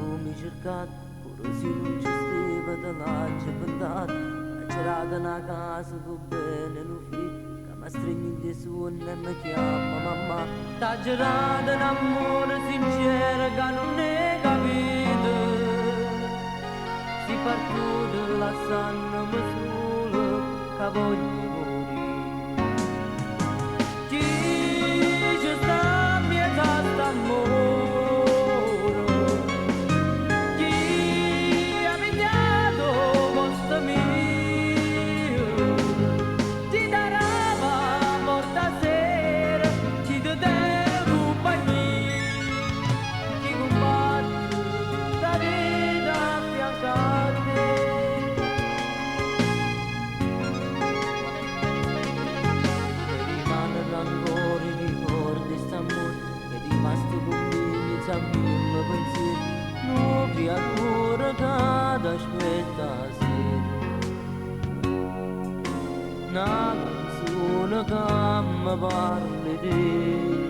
mi cercat, pure se non ci stava te l'ha pentat, c'era una casa con bene lo fi, che mi stringe di suono e mi chiama mamma, t'ha girato un amore sincero che non è capito, si partito lasciandomi solo che voglio morire. Chi ci sta miezza st'amore, chi ha pigliato posto mio, ti darava morta sera, chi ti deve compagnia, chi combatte la vita a fianco a te. Ancora i ricordi st'amore che è rimasto con me mi sa mille pensieri nuovi ancora che t'aspetta sera una canzone che mi parli di